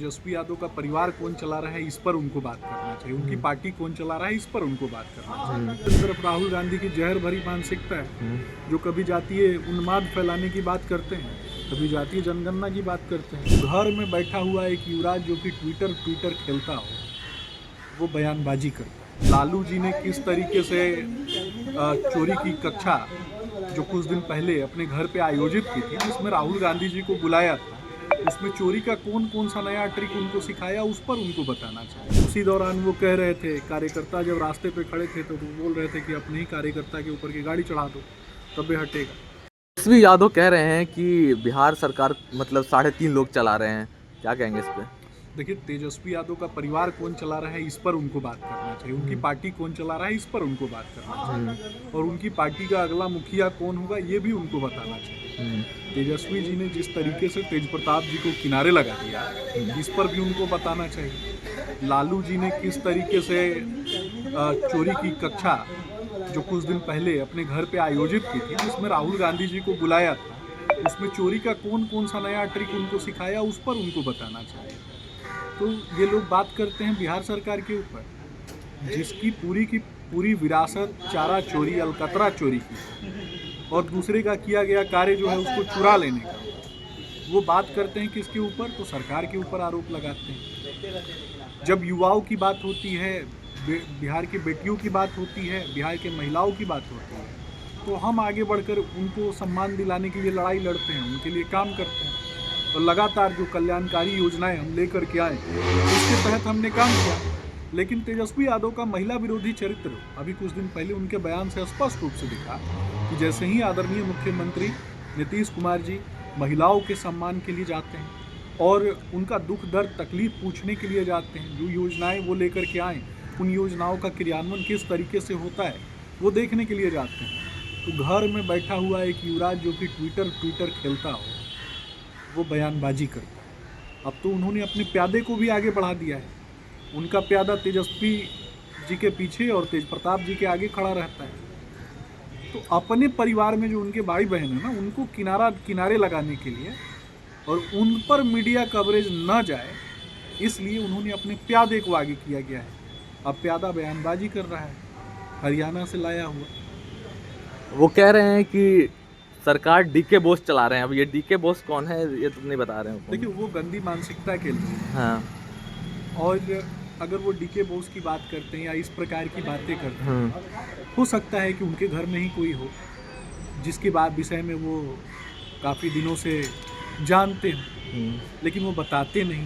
तेजस्वी यादव का परिवार कौन चला रहा है इस पर उनको बात करना चाहिए, उनकी पार्टी कौन चला रहा है इस पर उनको बात करना चाहिए। इस तरफ राहुल गांधी की जहर भरी मानसिकता है, जो कभी जातीय उन्माद फैलाने की बात करते हैं, कभी जातीय जनगणना की बात करते हैं। घर में बैठा हुआ एक युवराज जो कि ट्विटर खेलता हो, वो बयानबाजी करता है। लालू जी ने किस तरीके से चोरी की कक्षा जो कुछ दिन पहले अपने घर पे आयोजित की थी, जिसमें राहुल गांधी जी को बुलाया था, उसमें चोरी का कौन सा नया ट्रिक उनको सिखाया, उस पर उनको बताना चाहिए। उसी दौरान वो कह रहे थे, कार्यकर्ता जब रास्ते पे खड़े थे तो वो बोल रहे थे कि अपने ही कार्यकर्ता के ऊपर की गाड़ी चढ़ा दो तब ये हटेगा। तेजस्वी यादव कह रहे हैं कि बिहार सरकार मतलब 3.5 लोग चला रहे हैं, क्या कहेंगे इस पे? देखिए, तेजस्वी यादव का परिवार कौन चला रहा है इस पर उनको बात करना चाहिए, उनकी पार्टी कौन चला रहा है इस पर उनको बात करना चाहिए, और उनकी पार्टी का अगला मुखिया कौन होगा ये भी उनको बताना चाहिए। तेजस्वी जी ने जिस तरीके से तेज प्रताप जी को किनारे लगा दिया, इस पर भी उनको बताना चाहिए। लालू जी ने किस तरीके से चोरी की कक्षा जो कुछ दिन पहले अपने घर पे आयोजित की थी, जिसमें राहुल गांधी जी को बुलाया था, उसमें चोरी का कौन सा नया ट्रिक उनको सिखाया, उस पर उनको बताना चाहिए। तो ये लोग बात करते हैं बिहार सरकार के ऊपर, जिसकी पूरी की पूरी विरासत चारा चोरी, अलकतरा चोरी की, और दूसरे का किया गया कार्य जो है उसको चुरा लेने का। वो बात करते हैं किसके ऊपर? तो सरकार के ऊपर आरोप लगाते हैं। जब युवाओं की बात होती है, बिहार की बेटियों की बात होती है, बिहार के महिलाओं की बात होती है, तो हम आगे बढ़कर उनको सम्मान दिलाने के लिए लड़ाई लड़ते हैं, उनके लिए काम करते हैं, और लगातार जो कल्याणकारी योजनाएं हम लेकर के आए उसके तहत हमने काम किया। लेकिन तेजस्वी यादव का महिला विरोधी चरित्र अभी कुछ दिन पहले उनके बयान से स्पष्ट रूप से दिखा कि जैसे ही आदरणीय मुख्यमंत्री नीतीश कुमार जी महिलाओं के सम्मान के लिए जाते हैं और उनका दुख दर्द तकलीफ पूछने के लिए जाते हैं, जो योजनाएं वो लेकर के आए उन योजनाओं का क्रियान्वयन किस तरीके से होता है वो देखने के लिए जाते हैं, तो घर में बैठा हुआ एक युवराज जो कि ट्विटर खेलता हो, वो बयानबाजी करता है। अब तो उन्होंने अपने प्यादे को भी आगे बढ़ा दिया है, उनका प्यादा तेजस्वी जी के पीछे और तेज प्रताप जी के आगे खड़ा रहता है। तो अपने परिवार में जो उनके भाई बहन है ना, उनको किनारे लगाने के लिए और उन पर मीडिया कवरेज न जाए, इसलिए उन्होंने अपने प्यादे को आगे किया गया है। अब प्यादा बयानबाजी कर रहा है, हरियाणा से लाया हुआ। वो कह रहे हैं कि सरकार डीके बोस चला रहे हैं। अब ये डीके बोस कौन है ये तो नहीं बता रहे हैं। देखिए, वो गंदी मानसिकता के लिए, हाँ, और अगर वो डीके बोस की बात करते हैं या इस प्रकार की बातें करते हैं, हो सकता है कि उनके घर में ही कोई हो जिसके बाद विषय में वो काफ़ी दिनों से जानते हैं, लेकिन वो बताते नहीं।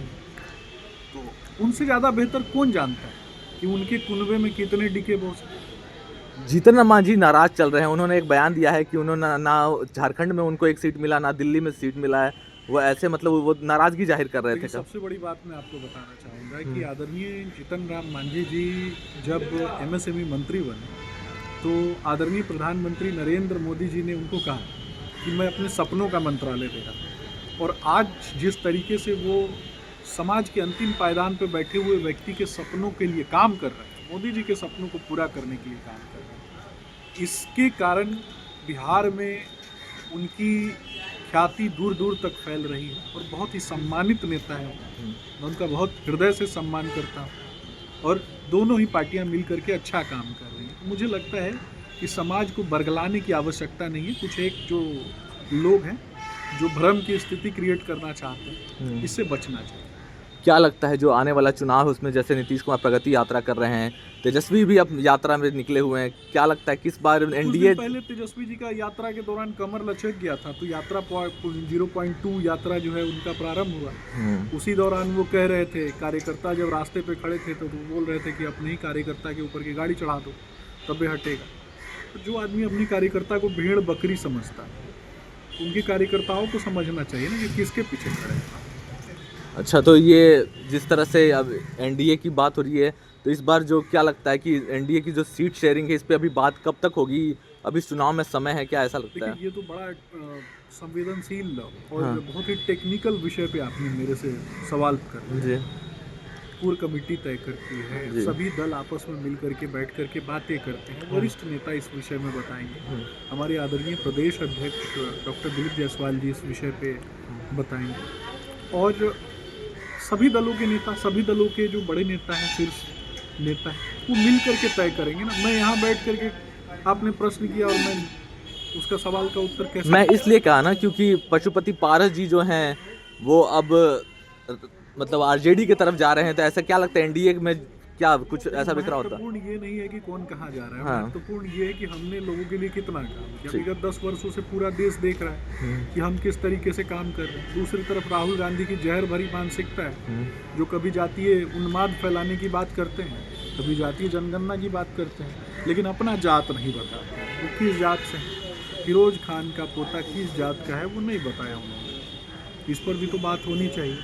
तो उनसे ज़्यादा बेहतर कौन जानता है कि उनके कुनबे में कितने डीके बोस हैं। जीतन राम मांझी नाराज चल रहे हैं। उन्होंने एक बयान दिया है कि उन्होंने ना झारखंड में उनको एक सीट मिला, ना दिल्ली में सीट मिला है। वो ऐसे मतलब वो नाराजगी जाहिर कर रहे थे। सबसे बड़ी बात मैं आपको बताना चाहूँगा कि आदरणीय जीतन राम मांझी जी जब MSME मंत्री बने, तो आदरणीय प्रधानमंत्री नरेंद्र मोदी जी ने उनको कहा कि मैं अपने सपनों का मंत्रालय दे रहा, और आज जिस तरीके से वो समाज के अंतिम पायदान पर बैठे हुए व्यक्ति के सपनों के लिए काम कर रहे हैं, मोदी जी के सपनों को पूरा करने के लिए काम कर रहे हैं, इसके कारण बिहार में उनकी ख्याति दूर दूर तक फैल रही है, और बहुत ही सम्मानित नेता है। मैं उनका बहुत हृदय से सम्मान करता हूँ, और दोनों ही पार्टियां मिल करके अच्छा काम कर रही हैं। मुझे लगता है कि समाज को बरगलाने की आवश्यकता नहीं है। कुछ एक जो लोग हैं जो भ्रम की स्थिति क्रिएट करना चाहते हैं, इससे बचना चाहिए। क्या लगता है जो आने वाला चुनाव है उसमें जैसे नीतीश कुमार प्रगति यात्रा कर रहे हैं, तेजस्वी भी अब यात्रा में निकले हुए हैं, क्या लगता है किस बार एनडीए? पहले तेजस्वी जी का यात्रा के दौरान कमर लचक गया था, तो यात्रा 0.2 यात्रा जो है उनका प्रारंभ हुआ। उसी दौरान वो कह रहे थे, कार्यकर्ता जब रास्ते पे खड़े थे तो वो बोल रहे थे कि अपने ही कार्यकर्ता के ऊपर की गाड़ी चढ़ा दो तब ये हटेगा। तो जो आदमी अपनी कार्यकर्ता को भेड़ बकरी समझता है, उनके कार्यकर्ताओं को समझना चाहिए ना कि किसके पीछे खड़े हैं। अच्छा, तो ये जिस तरह से अब एनडीए की बात हो रही है, तो इस बार जो क्या लगता है कि एनडीए की जो सीट शेयरिंग है इस पे अभी बात कब तक होगी? अभी चुनाव में समय है, क्या ऐसा लगता है? ये तो बड़ा संवेदनशील और बहुत ही टेक्निकल विषय पे आपने मेरे से सवाल कर जी। कोर कमेटी तय करती है, सभी दल आपस में मिल करके बैठ करके बातें करते हैं, वरिष्ठ नेता इस विषय में बताएंगे, हमारे आदरणीय प्रदेश अध्यक्ष डॉक्टर दिलीप जायसवाल जी इस विषय पे बताएंगे, और सभी दलों के नेता, सभी दलों के जो बड़े नेता हैं, शीर्ष नेता हैं, वो मिल करके तय करेंगे ना। मैं यहाँ बैठ करके, आपने प्रश्न किया और मैं उसका सवाल का उत्तर कैसे, मैं इसलिए कहा ना क्योंकि पशुपति पारस जी जो हैं वो अब मतलब आरजेडी की तरफ जा रहे हैं, तो ऐसा क्या लगता है एनडीए में क्या कुछ ऐसा बिखरा होता? महत्वपूर्ण ये नहीं है कि कौन कहाँ जा रहा है, हाँ। महत्वपूर्ण ये है कि हमने लोगों के लिए कितना काम किया। ठीक। विगत 10 वर्षों से पूरा देश देख रहा है कि हम किस तरीके से काम कर रहे हैं। दूसरी तरफ राहुल गांधी की जहर भरी मानसिकता है, जो कभी जातीय उन्माद फैलाने की बात करते हैं, कभी जातीय जनगणना की बात करते हैं, लेकिन अपना जात नहीं बताते हैं। वो किस जात से हैं, फिरोज खान का पोता किस जात का है वो नहीं बताया उन्होंने। इस पर भी तो बात होनी चाहिए।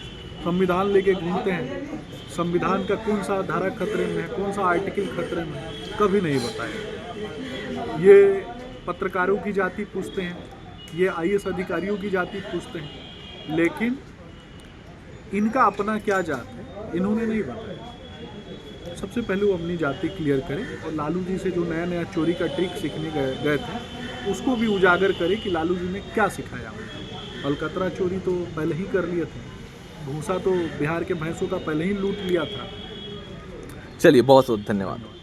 संविधान लेके घूमते हैं, संविधान का कौन सा धारा खतरे में है, कौन सा आर्टिकल खतरे में है, कभी नहीं बताया। ये पत्रकारों की जाति पूछते हैं, ये आईएएस अधिकारियों की जाति पूछते हैं, लेकिन इनका अपना क्या जात है इन्होंने नहीं बताया। सबसे पहले वो अपनी जाति क्लियर करें और लालू जी से जो नया नया चोरी का ट्रिक सीखने गए थे उसको भी उजागर करें कि लालू जी ने क्या सिखाया। अलकतरा चोरी तो पहले ही कर लिए थे, भूसा तो बिहार के भैंसों का पहले ही लूट लिया था। चलिए बहुत बहुत धन्यवाद।